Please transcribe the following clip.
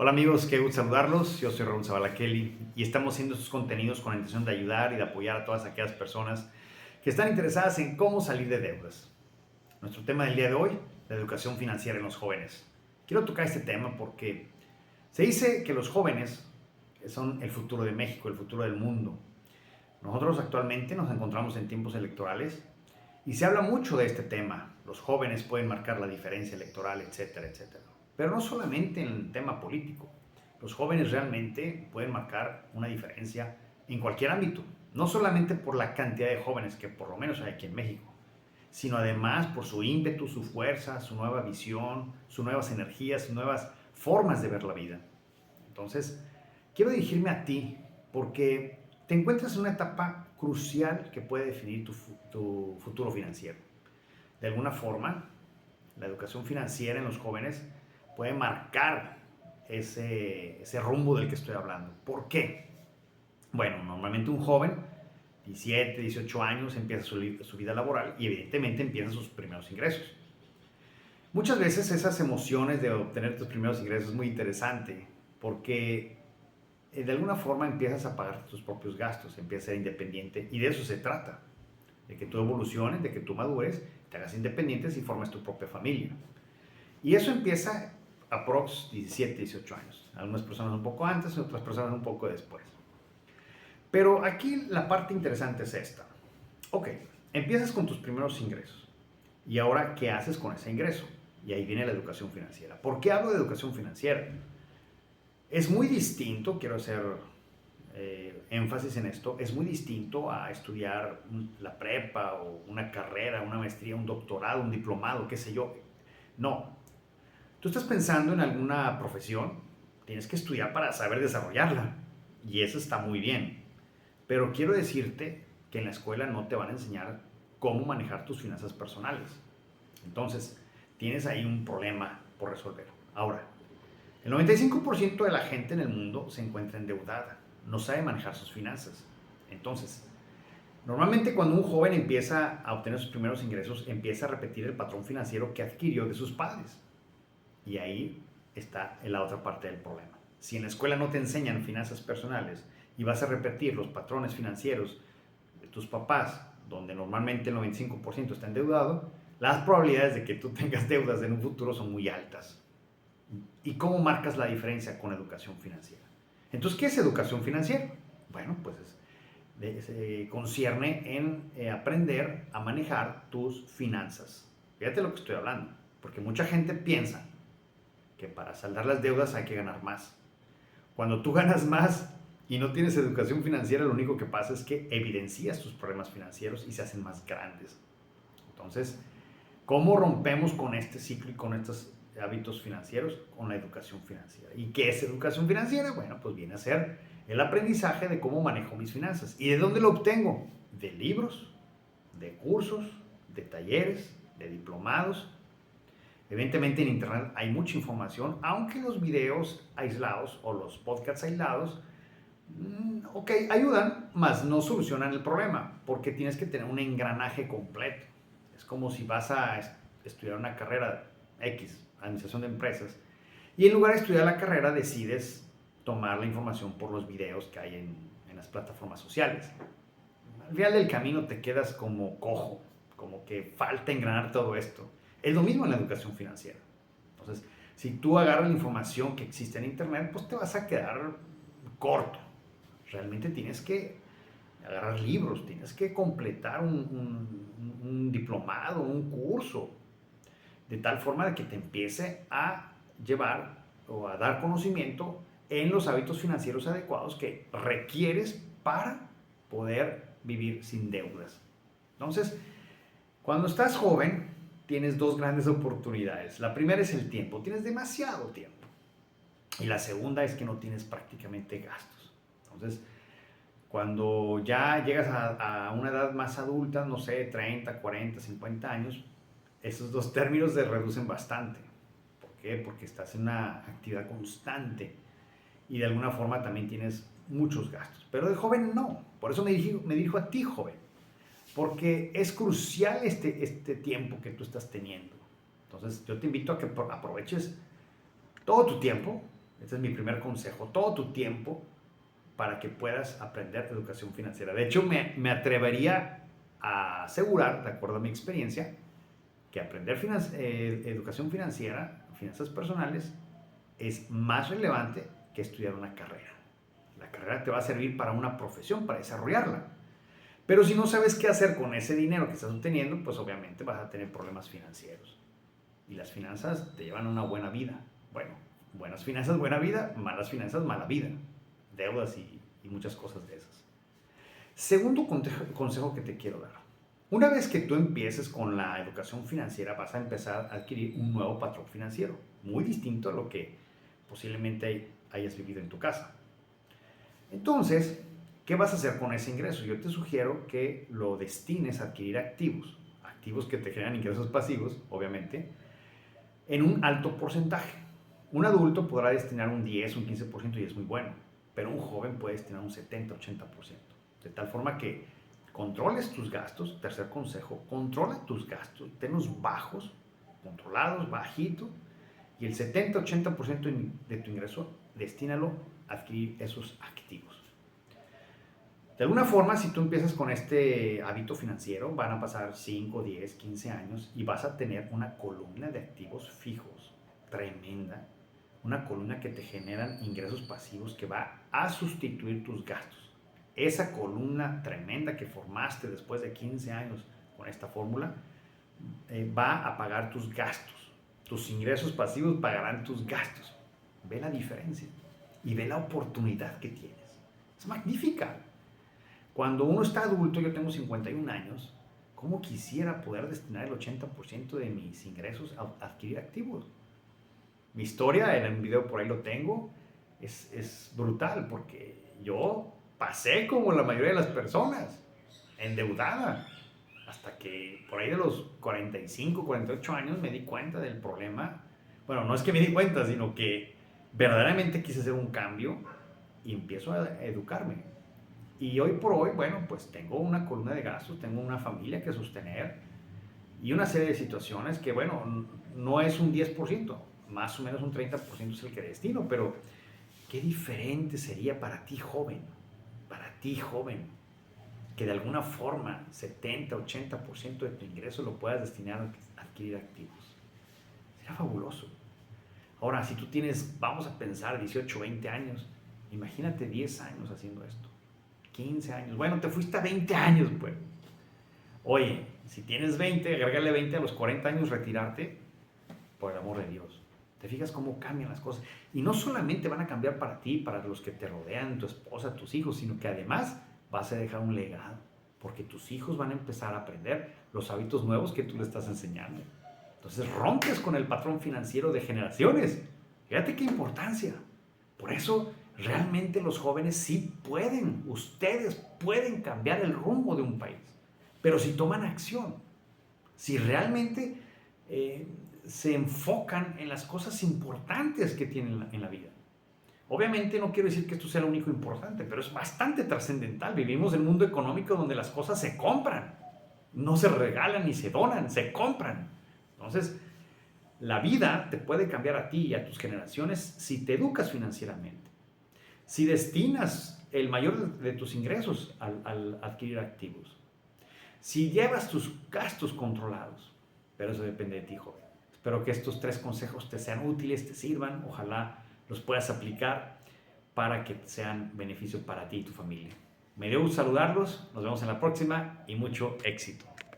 Hola amigos, qué gusto saludarlos. Yo soy Raúl Zavala Kelly y estamos haciendo estos contenidos con la intención de ayudar y de apoyar a todas aquellas personas que están interesadas en cómo salir de deudas. Nuestro tema del día de hoy, la educación financiera en los jóvenes. Quiero tocar este tema porque se dice que los jóvenes son el futuro de México, el futuro del mundo. Nosotros actualmente nos encontramos en tiempos electorales y se habla mucho de este tema. Los jóvenes pueden marcar la diferencia electoral, etcétera, etcétera. Pero no solamente en el tema político. Los jóvenes realmente pueden marcar una diferencia en cualquier ámbito. No solamente por la cantidad de jóvenes que por lo menos hay aquí en México, sino además por su ímpetu, su fuerza, su nueva visión, sus nuevas energías, sus nuevas formas de ver la vida. Entonces, quiero dirigirme a ti porque te encuentras en una etapa crucial que puede definir tu futuro financiero. De alguna forma, la educación financiera en los jóvenes puede marcar ese rumbo del que estoy hablando. ¿Por qué? Bueno, normalmente un joven, 17, 18 años, empieza su vida laboral y evidentemente empieza sus primeros ingresos. Muchas veces esas emociones de obtener tus primeros ingresos es muy interesante porque de alguna forma empiezas a pagar tus propios gastos, empiezas a ser independiente y de eso se trata, de que tú evoluciones, de que tú madures, te hagas independiente y formes tu propia familia. Y eso empieza aprox 17, 18 años. Algunas personas un poco antes, otras personas un poco después. Pero aquí la parte interesante es esta. Ok, empiezas con tus primeros ingresos. ¿Y ahora qué haces con ese ingreso? Y ahí viene la educación financiera. ¿Por qué hablo de educación financiera? Es muy distinto, quiero hacer énfasis en esto, es muy distinto a estudiar la prepa o una carrera, una maestría, un doctorado, un diplomado, qué sé yo. No, tú estás pensando en alguna profesión, tienes que estudiar para saber desarrollarla. Y eso está muy bien. Pero quiero decirte que en la escuela no te van a enseñar cómo manejar tus finanzas personales. Entonces, tienes ahí un problema por resolver. Ahora, el 95% de la gente en el mundo se encuentra endeudada, no sabe manejar sus finanzas. Entonces, normalmente cuando un joven empieza a obtener sus primeros ingresos, empieza a repetir el patrón financiero que adquirió de sus padres. Y ahí está en la otra parte del problema. Si en la escuela no te enseñan finanzas personales y vas a repetir los patrones financieros de tus papás, donde normalmente el 95% está endeudado, las probabilidades de que tú tengas deudas en un futuro son muy altas. ¿Y cómo marcas la diferencia con educación financiera? Entonces, ¿qué es educación financiera? Bueno, pues se concierne en aprender a manejar tus finanzas. Fíjate lo que estoy hablando, porque mucha gente piensa que para saldar las deudas hay que ganar más. Cuando tú ganas más y no tienes educación financiera, lo único que pasa es que evidencias tus problemas financieros y se hacen más grandes. Entonces, ¿cómo rompemos con este ciclo y con estos hábitos financieros? Con la educación financiera. ¿Y qué es educación financiera? Bueno, pues viene a ser el aprendizaje de cómo manejo mis finanzas. ¿Y de dónde lo obtengo? De libros, de cursos, de talleres, de diplomados. Evidentemente en internet hay mucha información, aunque los videos aislados o los podcasts aislados, ok, ayudan, mas no solucionan el problema, porque tienes que tener un engranaje completo. Es como si vas a estudiar una carrera X, administración de empresas, y en lugar de estudiar la carrera decides tomar la información por los videos que hay en las plataformas sociales. Al final del camino te quedas como cojo, como que falta engranar todo esto. Es lo mismo en la educación financiera. Entonces, si tú agarras la información que existe en internet, pues te vas a quedar corto. Realmente tienes que agarrar libros, tienes que completar un diplomado, un curso, de tal forma de que te empiece a llevar o a dar conocimiento en los hábitos financieros adecuados que requieres para poder vivir sin deudas. Entonces, cuando estás joven, tienes dos grandes oportunidades. La primera es el tiempo, tienes demasiado tiempo. Y la segunda es que no tienes prácticamente gastos. Entonces, cuando ya llegas a una edad más adulta, no sé, 30, 40, 50 años, esos dos términos se reducen bastante. ¿Por qué? Porque estás en una actividad constante y de alguna forma también tienes muchos gastos. Pero de joven no. Por eso me dirijo a ti, joven. Porque es crucial este tiempo que tú estás teniendo. Entonces yo te invito a que aproveches todo tu tiempo Este es mi primer consejo. Todo tu tiempo para que puedas aprender educación financiera. De hecho, me atrevería a asegurar, de acuerdo a mi experiencia, que aprender educación financiera, finanzas personales, es más relevante que estudiar una carrera. La carrera te va a servir para una profesión, para desarrollarla. Pero si no sabes qué hacer con ese dinero que estás obteniendo, pues obviamente vas a tener problemas financieros. Y las finanzas te llevan a una buena vida. Bueno, buenas finanzas, buena vida; malas finanzas, mala vida. Deudas y muchas cosas de esas. Segundo consejo que te quiero dar. Una vez que tú empieces con la educación financiera, vas a empezar a adquirir un nuevo patrón financiero, muy distinto a lo que posiblemente hayas vivido en tu casa. Entonces, ¿qué vas a hacer con ese ingreso? Yo te sugiero que lo destines a adquirir activos, activos que te generan ingresos pasivos, obviamente, en un alto porcentaje. Un adulto podrá destinar un 10, un 15% y es muy bueno, pero un joven puede destinar un 70, 80%. De tal forma que controles tus gastos. Tercer consejo: controla tus gastos, tenlos bajos, controlados, bajito, y el 70-80% de tu ingreso destínalo a adquirir esos activos. De alguna forma, si tú empiezas con este hábito financiero, van a pasar 5, 10, 15 años y vas a tener una columna de activos fijos tremenda, una columna que te generan ingresos pasivos que va a sustituir tus gastos. Esa columna tremenda que formaste después de 15 años con esta fórmula va a pagar tus gastos. Tus ingresos pasivos pagarán tus gastos. Ve la diferencia y ve la oportunidad que tienes. Es magnífica. Cuando uno está adulto, yo tengo 51 años, ¿cómo quisiera poder destinar el 80% de mis ingresos a adquirir activos? Mi historia, en el video por ahí lo tengo, es brutal, porque yo pasé como la mayoría de las personas, endeudada, hasta que por ahí de los 45, 48 años me di cuenta del problema. Bueno, no es que me di cuenta, sino que verdaderamente quise hacer un cambio y empiezo a educarme. Y hoy por hoy, bueno, pues tengo una columna de gastos, tengo una familia que sostener y una serie de situaciones que, bueno, no es un 10%, más o menos un 30% es el que destino, pero qué diferente sería para ti, joven, que de alguna forma 70-80% de tu ingreso lo puedas destinar a adquirir activos. Sería fabuloso. Ahora, si tú tienes, vamos a pensar, 18, 20 años, imagínate 10 años haciendo esto. 15 años. Bueno, te fuiste a 20 años, pues. Oye, si tienes 20, agrégale 20 a los 40 años, retirarte, por el amor de Dios. ¿Te fijas cómo cambian las cosas? Y no solamente van a cambiar para ti, para los que te rodean, tu esposa, tus hijos, sino que además vas a dejar un legado, porque tus hijos van a empezar a aprender los hábitos nuevos que tú les estás enseñando. Entonces rompes con el patrón financiero de generaciones. Fíjate qué importancia. Por eso realmente los jóvenes sí pueden, ustedes pueden cambiar el rumbo de un país, pero si toman acción, si realmente se enfocan en las cosas importantes que tienen en la vida. Obviamente no quiero decir que esto sea lo único importante, pero es bastante trascendental. Vivimos en un mundo económico donde las cosas se compran, no se regalan ni se donan, se compran. Entonces, la vida te puede cambiar a ti y a tus generaciones si te educas financieramente, si destinas el mayor de tus ingresos al adquirir activos, si llevas tus gastos controlados. Pero eso depende de ti, joven. Espero que estos 3 consejos te sean útiles, te sirvan. Ojalá los puedas aplicar para que sean beneficio para ti y tu familia. Me dio gusto saludarlos. Nos vemos en la próxima y mucho éxito.